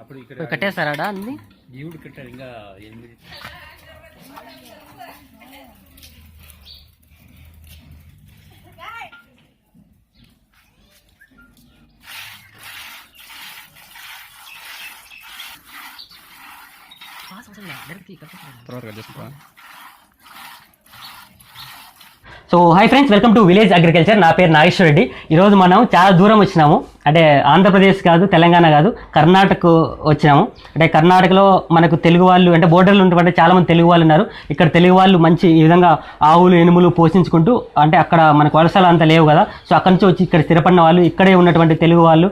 అప్పుడు ఇక్కడ కట్టేస్తారా అన్ని జీవుడు కట్టారు ఇంకా 8 so hi friends, welcome to village agriculture. నా పేరు నాగేశ్వర రెడ్డి. ఈరోజు మనం చాలా దూరం వచ్చినాము, అంటే ఆంధ్రప్రదేశ్ కాదు, తెలంగాణ కాదు, కర్ణాటక వచ్చినాము. అంటే కర్ణాటకలో మనకు తెలుగు వాళ్ళు అంటే బోర్డర్లు ఉంటుంటే చాలామంది తెలుగు వాళ్ళు ఉన్నారు. ఇక్కడ తెలుగు వాళ్ళు మంచి ఈ విధంగా ఆవులు ఎనుములు పోషించుకుంటూ, అంటే అక్కడ మనకు వలసలు అంత లేవు కదా, సో అక్కడి నుంచి వచ్చి ఇక్కడ స్థిరపడిన వాళ్ళు, ఇక్కడే ఉన్నటువంటి తెలుగు వాళ్ళు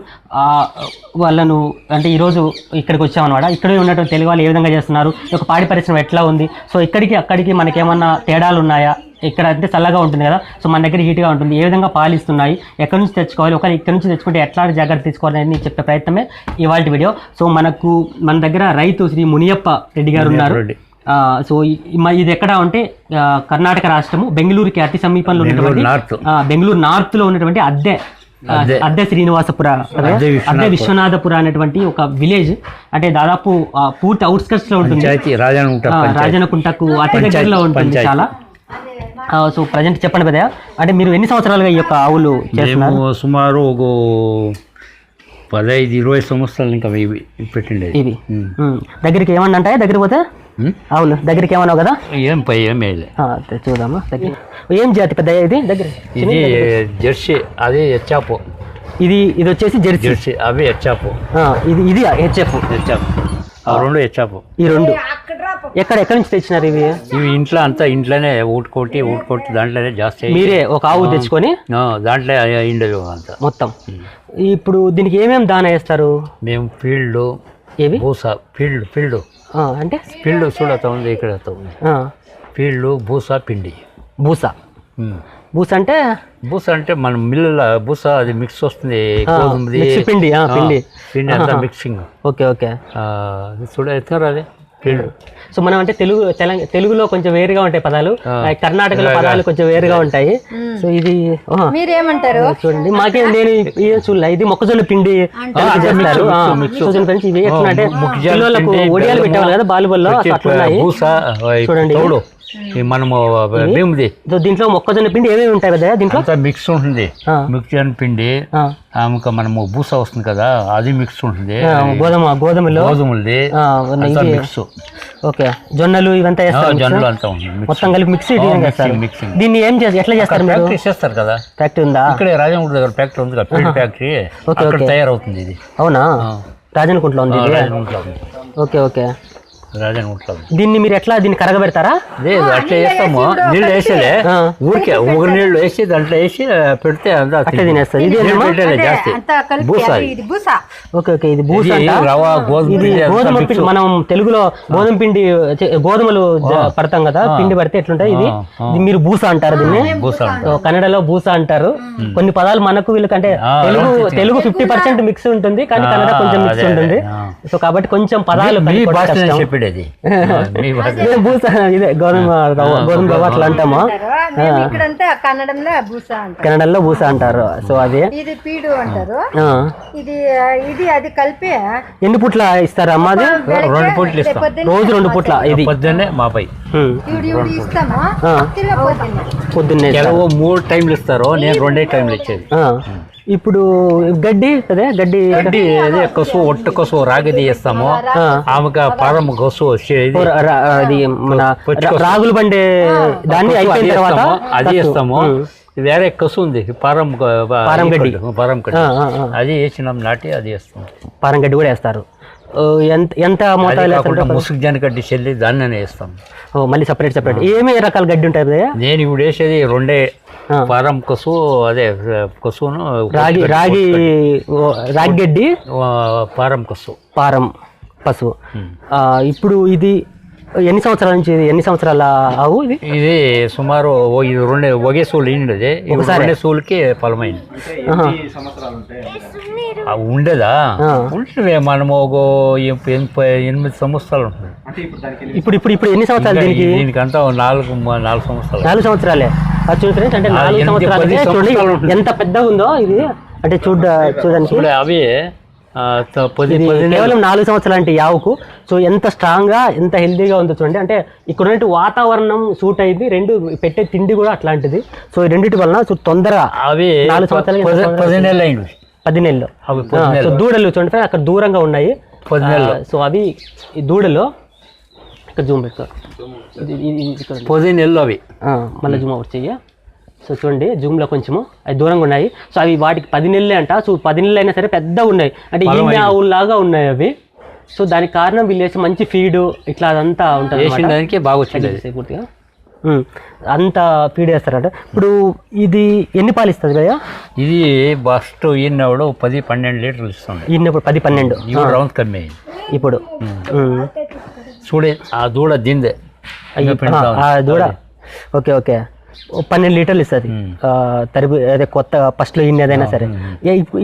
వాళ్ళను అంటే ఈరోజు ఇక్కడికి వచ్చామన్నమాట. ఇక్కడే ఉన్నటువంటి తెలుగు వాళ్ళు ఏ విధంగా చేస్తున్నారు, ఒక పాడి పరిశ్రమ ఎట్లా ఉంది, సో ఇక్కడికి అక్కడికి మనకేమన్నా తేడాలు ఉన్నాయా, ఇక్కడ అంటే చల్లగా ఉంటుంది కదా, సో మన దగ్గర హీట్గా ఉంటుంది, ఏ విధంగా పాలిస్తున్నాయి, ఎక్కడి నుంచి తెచ్చుకోవాలి, ఒకవేళ ఇక్కడ నుంచి తెచ్చుకుంటే ఎట్లా జాగ్రత్త తీసుకోవాలని చెప్పే ప్రయత్నమే ఇవాళ వీడియో. సో మన దగ్గర రైతు శ్రీ మునియప్ప రెడ్డి గారు ఉన్నారు. సో ఇది ఎక్కడ అంటే కర్ణాటక రాష్ట్రము, బెంగళూరుకి అతి సమీపంలో ఉన్నటువంటి బెంగళూరు నార్త్ లో ఉన్నటువంటి అద్దె శ్రీనివాసపుర, అద్దె విశ్వనాథపుర అనేటువంటి ఒక విలేజ్. అంటే దాదాపు పూర్తి అవుట్స్కట్స్ లో ఉంటుంది, రాజనకుంటకు అతి దగ్గరలో ఉంటుంది చాలా. సో ప్రజెంట్ చెప్పండి పెద్దయ్య, అంటే మీరు ఎన్ని సంవత్సరాలుగా ఈ యొక్క ఆవులు చేస్తున్నారు? సుమారు ఒక 15-20 సంవత్సరాలు ఇంకా పెట్టిండే. ఇవి దగ్గరికి ఏమన్నా అంటాయా? దగ్గరికి పోతే ఆవులు దగ్గరికి ఏమన్నావు కదా, ఏం చూద్దామా దగ్గర. ఏం జాతి పెద్దయ్య ఇది? దగ్గర ఇది జెర్సీ, అదే హెచ్ఎఫ్. ఇది వచ్చేసి జెర్సీ, అవి హెచ్ఎఫ్. ఇది హెచ్ఎఫ్. రెండు హెచ్ఎఫ్. ఈ రెండు ఎక్కడి నుంచి తెచ్చినారు ఇవి? ఇంట్లో అంతా ఇంట్లోనే ఊటుకొట్టి దాంట్లోనే జాస్తి. మీరే ఒక ఆవు తెచ్చుకొని దాంట్లో ఇండదు అంతా మొత్తం. ఇప్పుడు దీనికి ఏమేమి దానా వేస్తారు? మేము ఫీల్డ్ ఏవి? బూసా. ఫీల్డ్ అంటే ఫీల్డ్ చూడతా ఉంది, ఇక్కడ ఫీల్డ్ బూసా పిండి. బూస అంటే మన మిల్లుల బూస, అది మిక్స్ వస్తుంది, పిండి అంతా మిక్సింగ్. ఓకే చూడ ఎత్తున్నారు అది ఫీల్డ్. సో మనం అంటే తెలుగులో కొంచెం వేరుగా ఉంటాయి పదాలు, కర్ణాటకలో పదాలు కొంచెం వేరుగా ఉంటాయి. సో ఇది మీరేమంటారు చూడండి, మాకేం నేను చూడలే. ఇది మొక్కజొన్న పిండి మొక్కజొన్న పిండి. ఇవి ఎట్లా అంటే పిల్లలకు ఒడియాలు పెట్టేవాళ్ళు కదా బాలుబల్లో, అట్లున్నాయి చూడండి. మనము దీంట్లో మొక్కజొన్న పిండి ఏమేమి ఉంటాయి కదా, దీంట్లో మిక్స్ ఉంటుంది. మిక్స్ పిండి ఇంకా మనము బూస వస్తుంది కదా, అది మిక్స్ ఉంటుంది. గోధుమలది మిక్స్. ఓకే, జొన్నలు ఇవంతా జొన్నలు అంతా ఉంటుంది మొత్తం కలిపి మిక్స్. దీన్ని ఏం ఎట్లా చేస్తారు? చేస్తారు కదా, ఫ్యాక్టరీ ఉందా? ఇక్కడ రాజనకుంట దగ్గర ఫ్యాక్టరీ ఉంది కదా, ఫీల్డ్ ఫ్యాక్టరీ. తయారవుతుంది ఇది. అవునా, రాజనకుంటలో ఉంది. ఓకే దీన్ని మీరు ఎట్లా దీన్ని కరగబెడతారా? లేదు, అట్లా వేస్తాము. నీళ్ళు వేసేలే, ఊరికే ఒక నీళ్ళు వేసి దాంట్లో వేసి పెడితే అట్లా తినేస్తారు. ఇది జాస్తి బూసా. ఓకే ఇది బూసా. రవ్వ గోధుమ పిండి, మనం తెలుగులో గోధుమ పిండి గోధుమలు పడతాం కదా, పిండి పడితే ఎట్లుంటాయి. ఇది మీరు బూసా అంటారు దీన్ని, కన్నడలో బూసా అంటారు. కొన్ని పదాలు మనకు వీళ్ళకంటే తెలుగు 50% మిక్స్ ఉంటుంది, కానీ కన్నడ కొంచెం మిక్స్ ఉంటుంది. సో కాబట్టి కొంచెం పదాలు ఇదే గోధుమ రవ్వ అట్లా అంటామా? కన్నడలో బూస అంటారు. సో అదే కలిపి ఎన్ని పుట్ల ఇస్తారా అమ్మా? అది 2 పుట్లు ఇస్తాం, రోజు 2 పుట్ల. ఇది పొద్దున్నే మాపై పొద్దున్నే 3 టైంలు ఇస్తారు, నేను 2 టైంలు ఇచ్చేది. ఇప్పుడు గడ్డి అదే గడ్డి అదే కసువు, ఒట్టు కసువు రాగిది వేస్తాము. ఆమెకు పారం కసువు అది మన రాగులు పండే దాన్ని అయిపోయిన తర్వాత అది వేస్తాము. వేరే కసు ఉంది, పారం గడ్డి, అది వేసినాం నాటి, అది వేస్తాం. పారం గడ్డి కూడా వేస్తారు. ఎంత మోతాదు? ముసుగు జనగడ్డి చెల్లి దాన్ని వేస్తాం. మళ్ళీ సపరేట్ ఏమే రకాల గడ్డి ఉంటాయి? నేను ఇప్పుడు వేసేది 2 పారం కసు, అదే కసును రాగి గడ్డి, పారం కసు, పారం పశువు. ఇప్పుడు ఇది ఎన్ని సంవత్సరాల నుంచి, ఎన్ని సంవత్సరాల ఆవు ఇది? ఇది సుమారు ఒకే సూలు ఇండేది, ఒకసారి సూలుకి పొలమైంది. ఉండేదా? ఉంటే మనము ఒక 8 సంవత్సరాలు ఉంటుంది. ఇప్పుడు ఎన్ని సంవత్సరాలు దీనికంతా 4 సంవత్సరాలు. 4 సంవత్సరాలే. అంటే 4 సంవత్సరాలు ఎంత పెద్దగా ఉందో ఇది. అంటే చూడడానికి అవి కేవలం 4 సంవత్సరాలు అంటే యావుకు. సో ఎంత స్ట్రాంగ్ గా ఎంత హెల్దీగా ఉందో చూడండి. అంటే ఇక్కడ ఉన్నట్టు వాతావరణం సూట్ అయింది, రెండు పెట్టే తిండి కూడా అట్లాంటిది. సో ఈ రెండింటి వలన తొందరగా అవి 4 సంవత్సరాలు 10 నెలలు. సో దూడలు చూడండి అక్కడ దూరంగా ఉన్నాయి. సో అవి ఈ దూడలు ఇక్కడ జూమ్ పెట్టుకో, 10 నెలలు అవి మళ్ళీ జూమ్ అవుట్ చెయ్యి. సో చూడండి జూమ్లో కొంచెము అవి దూరంగా ఉన్నాయి. సో అవి వాటికి 10 నెలలే అంట. సో 10 నెలలు అయినా సరే పెద్దగా ఉన్నాయి, అంటే ఈమె ఆవుల్లాగా ఉన్నాయి అవి. సో దానికి కారణం వీళ్ళు వేసి మంచి ఫీడ్ ఇట్లా అదంతా ఉంటుంది, బాగా వచ్చింది పూర్తిగా అంత ఫీడ్ వేస్తారట. ఇప్పుడు ఇది ఎన్ని పాలు ఇస్తుంది భయ్యా? ఇది ఫస్ట్ ఈయనప్పుడు 10-12 లీటర్లు ఇస్తుంది. ఈయనప్పుడు 10-12 రౌండ్ కమ్మి ఇప్పుడు చూడే ఆ దూడ దిందే దూడ. ఓకే ఓకే 12 లీటర్లు ఇస్తుంది తరుపు. అదే కొత్త ఫస్ట్లో ఇన్ని ఏదైనా సరే.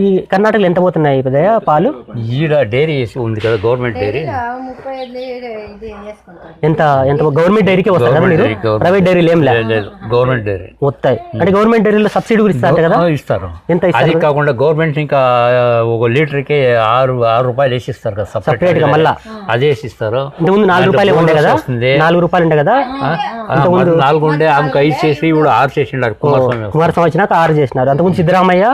ఈ కర్ణాటకలో ఎంత పోతున్నాయి పెద్దయ్య పాలు? ఈడ డైరీ ఉంది కదా, గవర్నమెంట్ డైరీ. ఎంత గవర్నమెంట్ డైరీకే వస్తారు కదా మీరు? ప్రైవేట్ డైరీలు ఏం లేదు, గవర్నమెంట్ డైరీ వస్తాయి. అంటే గవర్నమెంట్ డైరీలో సబ్సిడీ కూడా ఇస్తారు కదా? ఇస్తారు. ఎంత ఇస్తారు? అది కాకుండా గవర్నమెంట్ ఇంకా 1 లీటర్కి 6 రూపాయలు వేసిస్తారు కదా సపరేట్ గా. మళ్ళీ అదే వేసిస్తారు. ఇంతకుముందు 4 రూపాయలు ఉండే కదా, 4 రూపాయలు ఉండే కదా. 4 ఉండే ఆమెకు 5 చేసి ఇప్పుడు 6 చేసినారు. కుమారస్వామి వచ్చినాక 6 చేసినారు. అంతకుముందు సిద్ధరామయ్య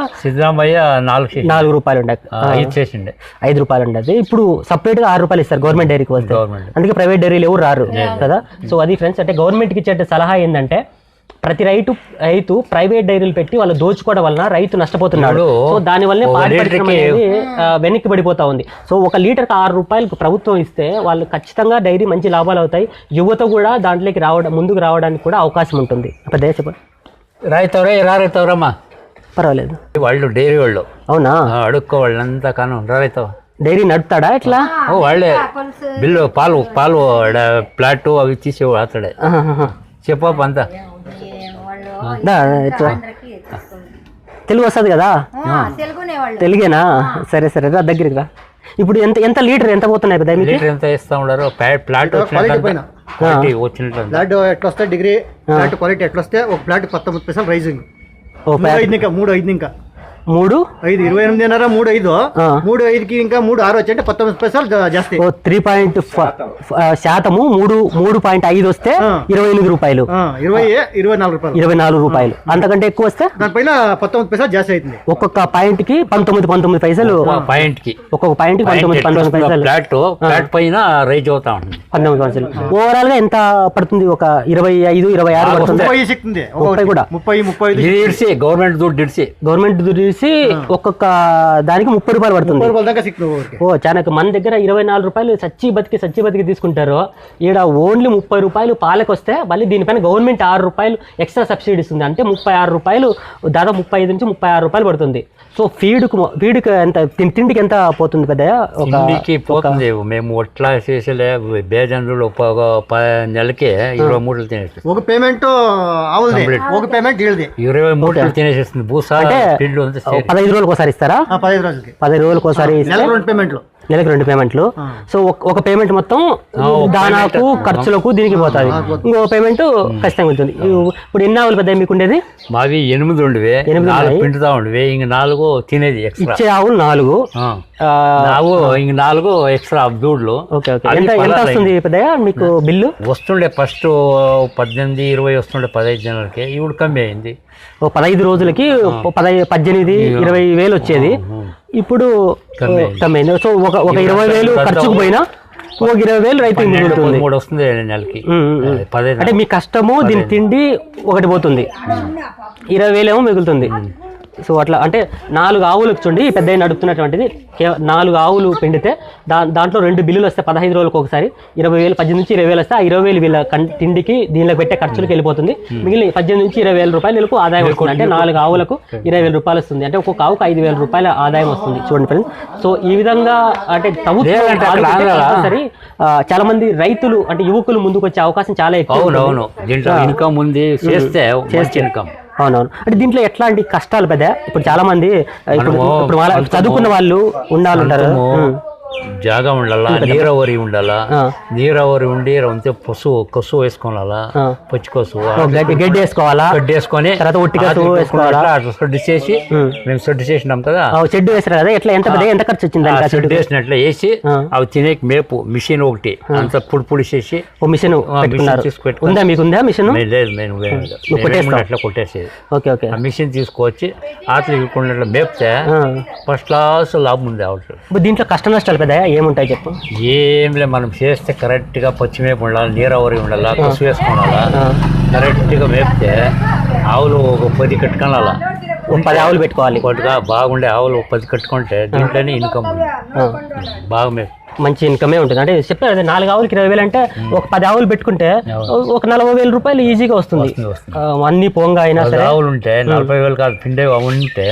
4 రూపాయలు ఉండే, 5 చేసిండే, 5 రూపాయలు ఉండేది. ఇప్పుడు సపరేట్ గా 6 రూపాయలు ఇస్తారు గవర్నమెంట్ డైరీకి వస్తే. అందుకే ప్రైవేట్ డైరీలు ఎవరు రారు కదా. సో అది ఫ్రెండ్స్, అంటే గవర్నమెంట్కి ఇచ్చే సలహా ఏంటంటే ప్రతి రైతు ప్రైవేట్ డైరీలు పెట్టి వాళ్ళు దోచుకోవడం వలన రైతు నష్టపోతున్నాడు. సో దాని వల్లనే పాడి పరిశ్రమ అనేది వెనక్కి పడిపోతా ఉంది. సో 1 లీటర్కి 6 రూపాయలకు ప్రభుత్వం ఇస్తే వాళ్ళు ఖచ్చితంగా డైరీ మంచి లాభాలు అవుతాయి. యువత కూడా దాంట్లోకి ముందుకు రావడానికి కూడా అవకాశం ఉంటుంది. చెప్పండి. రాయితవరమ్మా పర్వాలేదు, వాళ్ళు డైరీ వాళ్ళు. అవునా? అడుక్కో వాళ్ళంతా కాను రాయితావు. డైరీ నడుపుతాడా ఎట్లా? వాళ్ళే బిల్లు పాలు ప్లాట్ అవి తీసేవాడు అతడే. చెప్పప్ప అంతా తెలుగు వస్తుంది కదా? తెలుగేనా? సరే సరే రా దగ్గరికి రా. ఇప్పుడు ఎంత లీటర్ ఎంత పోతున్నాయి కదా? లీటర్ ఎంత ఇస్తా ఉన్నారు? ప్లాట్ వచ్చినట్లు ప్లాట్ ఎట్లా వస్తే డిగ్రీ ప్లాట్ క్వాలిటీ ఎట్లా వస్తే ఒక ప్లాట్ 19 పైసలు రైజింగ్. 3.5 ఇంకా 3.5 28.5 3.5 3.5కి ఇంకా 3.6 వచ్చి అంటే 19 పైసలు జాస్తి. 3.5% 3.5 వస్తే 28 రూపాయలు, 24 రూపాయలు. అంతకంటే ఎక్కువ వస్తే దానిపైన 19 పైసలు జాస్తి అవుతుంది. ఒక్కొక్క పాయింట్ కి 19 పైసలు. ఒక్కొక్క పాయింట్ కి 19 పైసలు ప్లాట్ పైన రైజ్ అవుతా ఉంటుంది. 19 పైసలు. ఓవరాల్ గా ఎంత పడుతుంది? ఒక 25-26 పడుతుంది. 30 కూడా 30-35 గవర్నమెంట్ దుడ్డు ఒక్కొక్క దానికి 30 రూపాయలు పడుతుంది. ఓ చాలా. మన దగ్గర 24 రూపాయలు సచ్చి బతికి తీసుకుంటారు. ఈడ ఓన్లీ 30 రూపాయలు పాలకు వస్తే మళ్ళీ దీనిపైన గవర్నమెంట్ 6 రూపాయలు ఎక్స్ట్రా సబ్సిడీ ఇస్తుంది. అంటే 36 రూపాయలు, దాదాపు 35 నుంచి 36 రూపాయలు పడుతుంది. సో ఫీడ్కి ఎంత, తిండికి ఎంత పోతుంది పెద్దయ్య? పోతుంది. మేము ఒట్లా చేసేలే బేజన్లు నెలకి 23 తినేస్తుంది. ఒక పేమెంట్ ఒక పేమెంట్ 23 తినేసేస్తుంది. భూసా 15 రోజులకు ఒకసారి ఇస్తారా? 15 రోజులకు ఒకసారి నెలకు 2 పేమెంట్లు. సో ఒక పేమెంట్ మొత్తం దానాకు ఖర్చులకు దీనికి పోతుంది, ఇంకో పేమెంట్ ఖచ్చితంగా ఉంటుంది. ఇప్పుడు ఎన్ని ఆవులు పెద్ద మీకు ఉండేది? మావి 8 ఉండేవి, 4 పిండుతా ఉండేవి. ఇంక 4 తినేది ఇచ్చే ఆవులు 4, ఇంక 4 ఎక్స్ట్రా దూడ్లు. ఎంత వస్తుంది పెద్దయ్య మీకు బిల్లు? వస్తుండే ఫస్ట్ 18-20 వస్తుండే 15 జనాలకి. ఇప్పుడు కమ్మి అయింది. 15 రోజులకి 18-20 వేలు వచ్చేది. ఇప్పుడు కమ్మి అయింది. సో ఒక 20 వేలు ఖర్చుకు పోయినా ఒక 20 వేలు రైతు మిగులుతుంది. 3 వస్తుంది నెలకి. అంటే మీ కష్టము దీని తిండి ఒకటి పోతుంది, 20 వేలు ఏమో మిగులుతుంది. సో అట్లా అంటే 4 ఆవులకు చూడండి పెద్ద నడుపుతున్నటువంటిది. 4 ఆవులు పిండితే దాంట్లో 2 బిల్లులు వస్తే 15 రోజులకు ఒకసారి 20 వేలు, 18 నుంచి 20 వేలు వస్తే ఆ 20 వేలు వీళ్ళ తిండికి దీనిలో పెట్టే ఖర్చులకు వెళ్ళిపోతుంది. మిగిలిన 18 నుంచి 20 వేల రూపాయలు నెలకు ఆదాయం వస్తుంది. అంటే 4 ఆవులకు 20 వేల రూపాయలు వస్తుంది. అంటే ఒక్కొక్క ఆవుకు 5 వేల రూపాయల ఆదాయం వస్తుంది. చూడండి ఫ్రెండ్స్. సో ఈ విధంగా అంటే సరే చాలా మంది రైతులు అంటే యువకులు ముందుకు వచ్చే అవకాశం చాలా ఎక్కువ. ఇన్కమ్ ఉంది చేస్తే అవునవును. అంటే దీంట్లో ఎట్లాంటి కష్టాలు పెద్ద? ఇప్పుడు చాలా మంది ఇప్పుడు చదువుకున్న వాళ్ళు ఉండాలంటారు. జాగా ఉండాలా, నీరావరి ఉండాలా, నీరావరి ఉండి అంతే కసు వేసుకోవాలా, పచ్చి కసు గడ్డి వేసుకోవాలా, గడ్డి వేసుకొని తర్వాత ఒట్టి కసు వేసుకోవాలా, షెడ్ చేసి మేము షెడ్ చేసినాం కదా, షెడ్ వేసారు కదా, ఎట్లా ఎంత ఖర్చు వచ్చింది? షెడ్ వేసినట్లే వేసి అవి తినే మేపు మిషన్ ఒకటి అంత పొడి చేసి మిషన్ ఉందా? మీకు ఉందా మిషన్? లేదు, నేను అట్లా కొట్టేసేది. Okay okay. ఆ మిషన్ తీసుకొచ్చి ఆటలు ఇవ్వకుండా మేపితే ఫస్ట్ క్లాస్ లాభం ఉంది ఆవులు. దీంట్లో కష్ట నష్టాలు పెద్ద ఏముంటాయి చెప్పు? ఏం లేదు, మనం చేస్తే కరెక్ట్గా పచ్చి మేపు ఉండాలి, నీరావరి ఉండాలా, కసు వేసుకోవాలా, కరెక్ట్గా మేపితే ఆవులు ఒక 10 కట్టుకోవాలా, 10 ఆవులు పెట్టుకోవాలి. ఒకటిగా బాగుండే ఆవులు 10 కట్టుకుంటే దీంట్లోనే ఇన్కమ్ ఉంది, బాగా మేపు మంచి ఇన్కమే ఉంటుంది. అంటే చెప్పారు 4 ఆవులకి 20,000 అంటే ఒక 10 ఆవులు పెట్టుకుంటే ఒక 40,000 రూపాయలు ఈజీగా వస్తుంది. అన్ని పోంగా అయినా సరే ఆవులు ఉంటే 40,000 కాదు, పిండే ఉంటే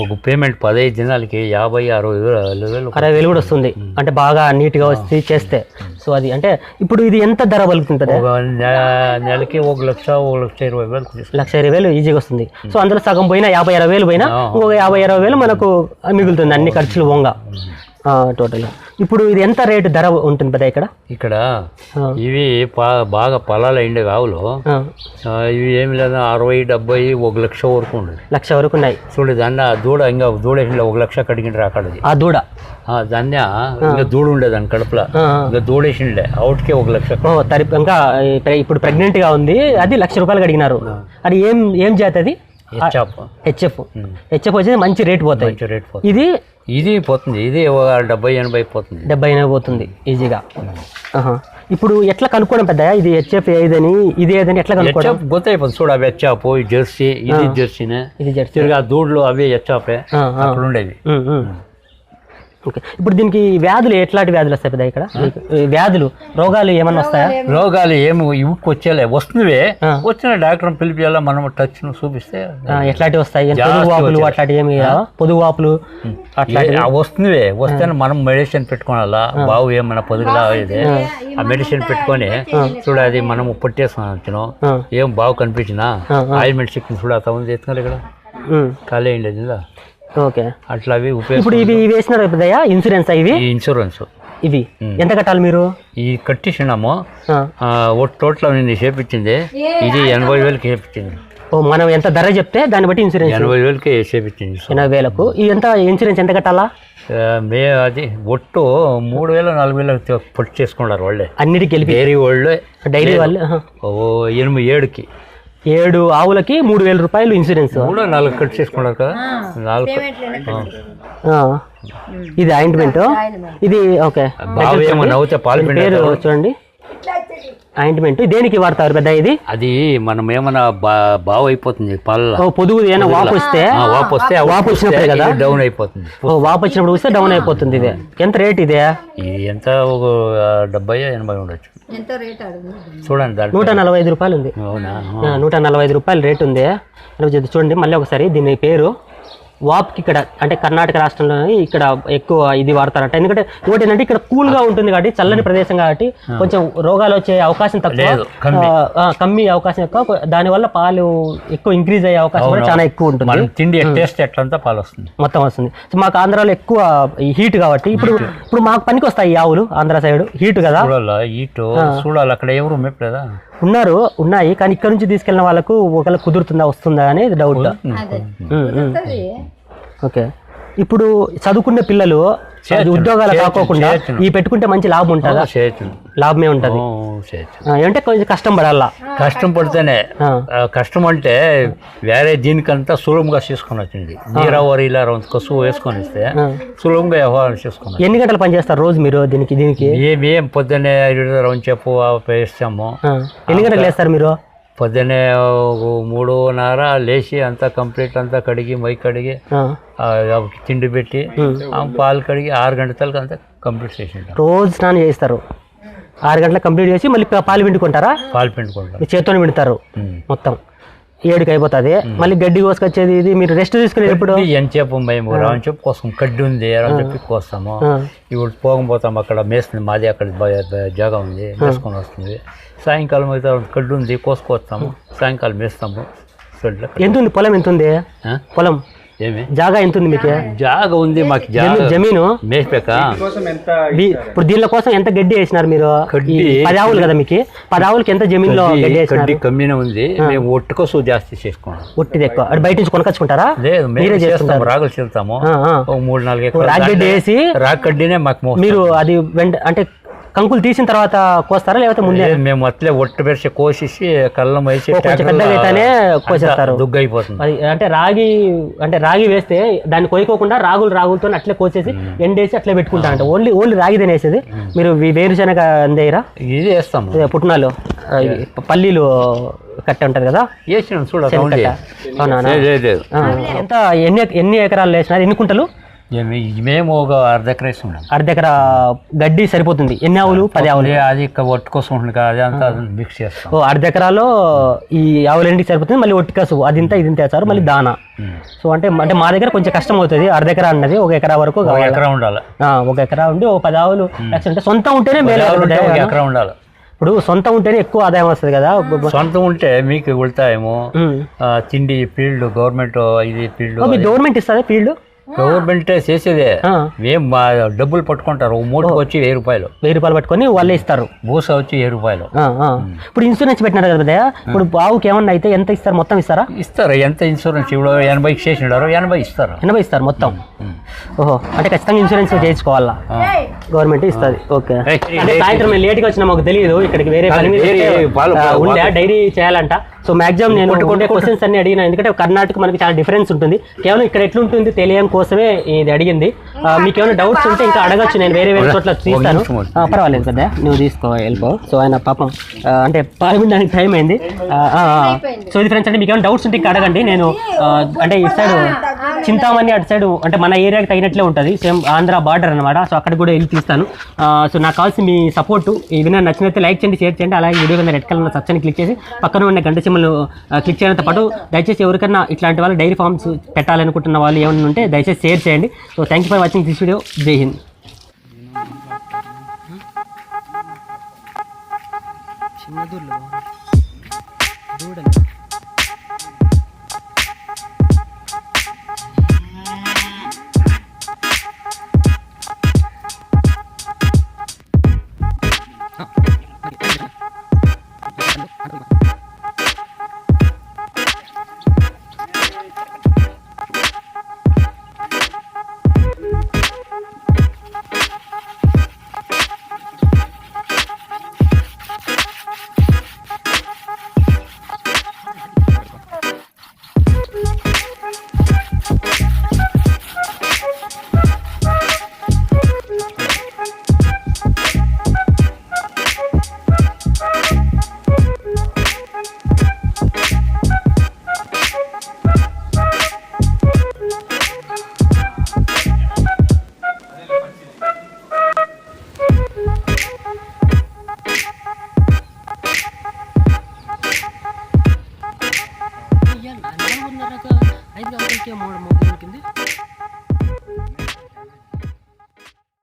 ఒక పేమెంట్ 15 దినాలకి 50,000-60,000 కూడా వస్తుంది. అంటే బాగా నీట్గా వచ్చి చేస్తే. సో అది అంటే ఇప్పుడు ఇది ఎంత ధర పలుకుతుంది? నెలకి 1,20,000 1,20,000 ఈజీగా వస్తుంది. సో అందులో సగం పోయినా 50-60,000 పోయినా ఒక 50-60,000 మనకు మిగులుతుంది అన్ని ఖర్చులు పోంగా టోటల్. ఇప్పుడు ఇది ఎంత రేటు ధర ఉంటుంది పెద్ద ఇక్కడ? ఇవి బాగా పొలాలు అయిండే ఆవులు ఇవి ఏమి లేదా 60-70 1,00,000 వరకు ఉండదు. 1,00,000 వరకు ఉన్నాయి. చూడు దాన్ని దూడ ఇంకా దూడ 1,00,000 కడిగిండ్రు అక్కడ. ఆ దూడ దాన్ని ఇంకా దూడ ఉండేదాన్ని కడుపులో ఇంకా దూడేసిండే అవుట్కే 1,00,000. ఇంకా ఇప్పుడు ప్రెగ్నెంట్ గా ఉంది, అది 1,00,000 రూపాయలు కడిగినారు. అది ఏం జాతి? అది హెచ్ఎఫ్ వచ్చేసి మంచి రేట్ పోతాయి. ఇది పోతుంది, ఇది 70-80 పోతుంది, 70-80 పోతుంది ఈజీగా. ఇప్పుడు ఎట్లా కనుక్కోవడం పెద్ద? ఇది హెచ్ఎఫ్ ఏదని ఇది ఏదని ఎట్లా కనుక్కోవడం? గుర్తయిపోతుంది. చూడు అవి హెచ్ఎఫ్, జెర్సీ, ఇది జెర్సీనే, ఇది జెర్సీ. తిరిగి దూడలు అవి హెచ్ఎఫ్ అక్కడ ఉండేవి. ఓకే. ఇప్పుడు దీనికి వ్యాధులు ఎట్లాంటి వ్యాధులు వస్తాయి పెద్ద ఇక్కడ? వ్యాధులు రోగాలు ఏమన్నా వస్తాయా? రోగాలు ఏమి వచ్చేలే, వస్తున్నవే. వచ్చిన డాక్టర్ పిలిపియాలా, మనం టచ్ చూపిస్తే ఎట్లాంటివి వస్తాయి? పొదుగు వాపులు అట్లాంటివి ఏమి? పొదుగు వాపులు అట్లా వస్తున్నవే. వస్తే మనం మెడిసిన్ పెట్టుకోవాలా, బావు ఏమన్నా పొదుగులా అయ్యేది ఆ మెడిసిన్ పెట్టుకొని చూడ, అది మనం పట్టేసుకున్నాం ఏం బాగు కనిపించినా ఆయిల్మెంట్ చెక్కింది చూడ, అత ఉంది ఎత్తుకోవాలి ఇక్కడ ఖాళీ అయ్యింది. ఓకే. అట్లా అవి ఇప్పుడు ఇవి వేసినారు పెద్దయ్యా ఇన్సూరెన్స్? ఇవి ఇన్సూరెన్స్ ఇవి ఎంత కట్టాలి మీరు? ఈ కట్టించినాము టోటల్ నేను చేపించింది ఇది 80,000కి చేపించింది. మనం ఎంత ధర చెప్తే దాన్ని బట్టి ఇన్సూరెన్స్ 80,000కి చేపించింది. 80,000కు ఎంత ఇన్సూరెన్స్ ఎంత కట్టాలా? అది ఒట్టు 3,000-4,000 పొట్టు చేసుకున్నారు వాళ్ళే, అన్నిటికి వెళ్ళి డైరీ వాళ్ళు, డైరీ వాళ్ళు 7 ఆవులకి 3,000 రూపాయలు ఇన్సూరెన్స్. 4 కట్ చేసుకున్నారు కదా, 4. ఇది ఆయింట్మెంట్, ఇది ఓకే. పేరు చూడండి, ఆయింట్మెంట్. దేనికి వాడతారు పెద్ద ఇది? అది మనం ఏమన్నా బాగా అయిపోతుంది పాలలో, పొదుగు ఏమైనా వాపు వస్తే వాపు వచ్చినప్పుడు కదా డౌన్ అయిపోతుంది. వాపు వచ్చినప్పుడు వస్తే డౌన్ అయిపోతుంది. ఇదే ఎంత రేట్? ఇదే ఎంత ఒక 70-80 ఉండొచ్చు. చూడండి 145 రూపాయలు ఉంది. 145 రూపాయలు రేట్ ఉంది. చూడండి మళ్ళీ ఒకసారి దీని పేరు. వాప్కి ఇక్కడ అంటే కర్ణాటక రాష్ట్రంలో ఇక్కడ ఎక్కువ ఇది వాడతారట. ఎందుకంటే ఒకటి ఏంటంటే ఇక్కడ కూల్ గా ఉంటుంది కాబట్టి, చల్లని ప్రదేశం కాబట్టి కొంచెం రోగాలు వచ్చే అవకాశం తక్కువ, కమ్మి అవకాశం ఎక్కువ. దానివల్ల పాలు ఎక్కువ ఇంక్రీజ్ అయ్యే అవకాశం కూడా చాలా ఎక్కువ ఉంటుంది. తిండి ఎట్లంతా పాలు వస్తుంది, మొత్తం వస్తుంది. సో మాకు ఆంధ్రాలో ఎక్కువ హీట్ కాబట్టి ఇప్పుడు మాకు పనికి వస్తాయి ఈ ఆవులు. ఆంధ్ర సైడ్ హీట్ కదా, చూడాలి. అక్కడ ఎవరు మేపలేదా? ఉన్నాయి కానీ ఇక్కడ నుంచి తీసుకెళ్ళిన వాళ్ళకు ఒకవేళ కుదురుతుందా వస్తుందా అనేది డౌట్. ఓకే. ఇప్పుడు చదువుకునే పిల్లలు ఉద్యోగాలు కాకోకుండా ఈ పెట్టుకుంటే మంచి లాభం ఉంటుందా? లాభమే ఉంటుంది. ఏమంటే కొంచెం కష్టం పడాలా. కష్టం పడితేనే, కష్టం అంటే వేరే దీనికంతా సులభంగా చేసుకొని వచ్చింది. నీరావరి ఇలా కసువు వేసుకొని ఇస్తే సులభంగా వ్యవహారం చేసుకున్నాం. ఎన్ని గంటలు పని చేస్తారు రోజు మీరు దీనికి? ఏం పొద్దున్నే 5 చెప్పు వేస్తాము. ఎన్ని గంటలు వేస్తారు మీరు? పొద్దున్నే 3:30 లేచి అంతా కంప్లీట్ అంతా కడిగి మై కడిగి తిండి పెట్టి పాలు కడిగి 6 గంటలకు అంతా కంప్లీట్ చేసి రోజు స్నానం చేస్తారు. 6 గంటలకు కంప్లీట్ చేసి మళ్ళీ పాలు పిండుకుంటారా? పాలు పిండుకుంటారు, చేతితో పిండుతారు మొత్తం. 7కి అయిపోతుంది. మళ్ళీ గడ్డి కోసుకొచ్చేది ఇది మీరు రెస్ట్ తీసుకుని ఎప్పుడు? ఎంతసేపు మేము రావని కోసం గడ్డి ఉంది అని చెప్పి కోస్తాము. ఇప్పుడు పోకపోతాము, అక్కడ మేస్తుంది మాది, అక్కడ జాగా ఉంది వేసుకొని వస్తుంది. సాయంకాలం అయితే గడ్డి ఉంది కోసుకొస్తాము, సాయంకాలం మేస్తాము. ఎంత ఉంది పొలం? ఎంత ఉంది పొలం? ఏమి జాగా ఎంత ఉంది మీకు? జాగా ఉంది మాకు, జమీను మేపేక. ఇప్పుడు దీనిల కోసం ఎంత గడ్డి వేసినారు మీరు? 10 ఆవులు కదా మీకు, 10 ఆవులకి ఎంత జమీన్లో గడ్డి వేసినారు? గడ్డి కమ్మినే ఉంది, మేము ఒట్టు కోసం జాస్తి చేసుకున్నాం. ఒట్టిది ఎక్కువ, అది బయట నుంచి కొనకొచ్చుకుంటారా? లేదు, మీరే చేస్తాం, రాగులు చెల్తాము, 3-4 ఎకరాలు రాగి గడ్డి వేసి. రాగి గడ్డినే మాకు. మీరు అది అంటే కంకులు తీసిన తర్వాత కోస్తారా లేకపోతే ముందే? మేము అట్లే ఒట్టు పెరిచి కోసేసి కళ్ళం వేసి పెద్దగానే కోసేస్తారు, దుగ్గు అయిపోతుంది. అది అంటే రాగి వేస్తే దాన్ని కొయ్యకోకుండా రాగులతో అట్లే కోసేసి ఎండేసి అట్లే పెట్టుకుంటారంట. ఓన్లీ రాగి తినేసేది. మీరు వేరుశనగ అందేయరా? ఇది వేస్తాము, పుట్నాలు, పల్లీలు కట్ట ఉంటది కదా, వేసినాం చూడ. ఎంత ఎన్ని ఎకరాలు వేసినారు? ఎన్ని కుంటలు? మేము ఒక అర్ధ ఎకరా ఇస్తున్నాం. అర్ధ ఎకరా గడ్డి సరిపోతుంది. ఎన్ని ఆవులు? 10 ఆవులు. అది ఒట్టు కోసం ఉంటుంది కదా, అది అంతా మిక్స్ చేస్తాం. అర్ధ ఎకరాలో ఈ ఆవులు ఎండికి సరిపోతుంది, మళ్ళీ ఒట్టి కసువు అది ఇది వేస్తారు, మళ్ళీ దానా. సో అంటే మా దగ్గర కొంచెం కష్టం అవుతుంది. అర్ధ ఎకరా అన్నది 1 ఎకరా వరకు ఎకరా ఉండాలి. 1 ఎకరా ఉండి 10 ఆవులు అంటే సొంతం ఉంటేనే మేలు. ఎకరా ఉండాలి. ఇప్పుడు సొంతం ఉంటేనే ఎక్కువ ఆదాయం వస్తుంది కదా. సొంతం ఉంటే మీకు ఉల్తాయేమో, తిండి ఫీల్డ్ గవర్నమెంట్, ఇది ఫీల్డ్ గవర్నమెంట్ ఇస్తుంది. ఫీల్డ్ గవర్నమెంట్ చేసేదే, మేము డబ్బులు పట్టుకుంటారు. మూటకు వచ్చి 1000 రూపాయలు. 1000 రూపాయలు పట్టుకొని వాళ్ళే ఇస్తారు. బూస వచ్చి 1000 రూపాయలు. ఇప్పుడు ఇన్సూరెన్స్ పెట్టినారు కదా, ఇప్పుడు బావుకి ఏమన్నా అయితే ఎంత ఇస్తారు? మొత్తం ఇస్తారా? ఇస్తారు. ఎంత ఇన్సూరెన్స్? ఇప్పుడు 80కి చేసినారు, 80 ఇస్తారు. 80 ఇస్తారు మొత్తం. ఓహో, అంటే ఖచ్చితంగా ఇన్సూరెన్స్ చేయించుకోవాలా, గవర్నమెంట్ ఇస్తుంది. ఓకే. అంటే సాయంత్రం నేను లేట్గా వచ్చినా, మాకు తెలియదు ఇక్కడికి వేరే పని ఉండే డైరీ చేయాలంట. సో మాక్సిమం నేను క్వశ్చన్స్ అన్ని అడిగినా, ఎందుకంటే కర్ణాటక మనకి చాలా డిఫరెన్స్ ఉంటుంది. కేవలం ఇక్కడ ఎట్లుంటుంది తెలియని కోసమే ఇది అడిగింది. మీకు ఏమైనా డౌట్స్ ఉంటే ఇంకా అడగచ్చు, నేను వేరే చోట్ల తీస్తాను. పర్వాలేదు కదా, నువ్వు తీసుకో, వెళ్ళిపో. సో ఆయన పాపం అంటే పాల్గొనడానికి టైం అయింది. సో ఇది ఫ్రెండ్స్, అంటే మీకు ఏమైనా డౌట్స్ ఉంటే ఇంకా అడగండి. నేను అంటే ఇటు సైడ్ చింతామణి, అటు సైడ్ అంటే మన ఏరియాకి తగినట్లే ఉంటుంది, సేమ్ ఆంధ్ర బార్డర్ అనమాట. సో అక్కడ కూడా వెళ్ళి తీస్తాను. సో నాకు కావాల్సిన మీ సపోర్టు. ఇది నాకు నచ్చినైతే లైక్ చేయండి, షేర్ చేయండి. అలాగే వీడియో కింద రెడ్ కలర్ సబ్స్క్రైబ్ క్లిక్ చేసి పక్కన ఉన్న గంట సింబల్ క్లిక్ చేయడంతో పాటు దయచేసి ఎవరికైనా ఇట్లాంటి వాళ్ళు డైరీ ఫార్మ్స్ పెట్టాలనుకుంటున్న వాళ్ళు ఏమైనా ఉంటే దయచేసి షేర్ చేయండి. So thank you for watching this video. జై హింద్. ఐదు గంటలకే 3 కింది